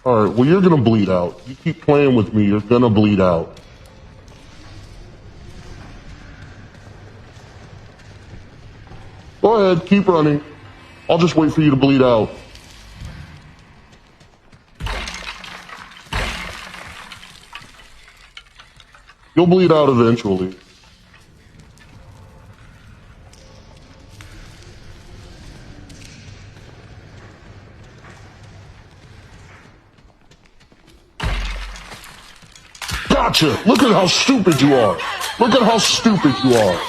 Alright, well you're gonna bleed out. You keep playing with me, you're gonna bleed out. Go ahead, keep running. I'll just wait for you to bleed out. You'll bleed out eventually. Gotcha! Look at how stupid you are! Look at how stupid you are!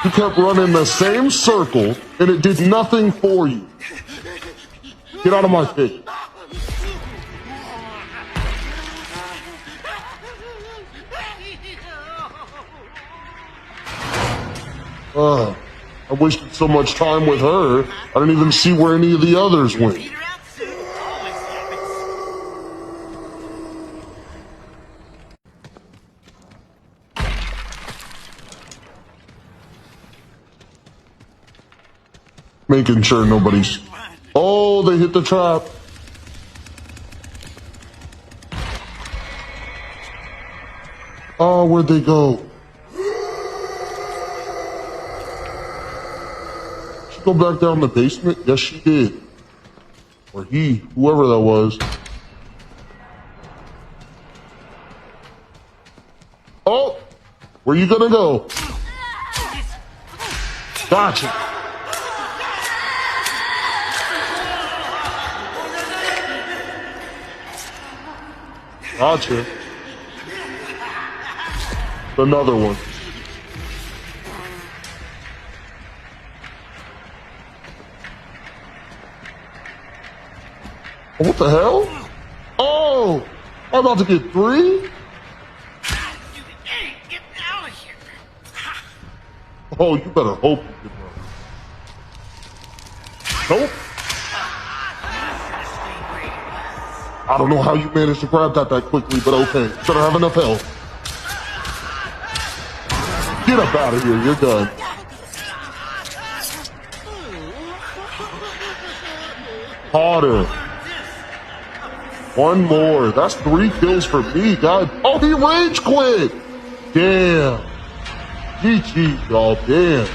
You kept running the same circle, and it did nothing for you. Get out of my face. I wasted so much time with her, I didn't even see where any of the others went. Making sure nobody's... Oh, they hit the trap. Oh, where'd they go? She go back down the basement? Yes, she did. Or he, whoever that was. Oh, where you gonna go? Gotcha. Gotcha. Another one. What the hell? Oh! I'm about to get 3? You idiot! Get out of here! Oh, you better hope you can run. Nope. I don't know how you managed to grab that quickly, but okay. Better have enough health. Get up out of here, you're done. Harder. One more. That's 3 kills for me, God. Oh, he rage quit. Damn. GG, y'all. Damn.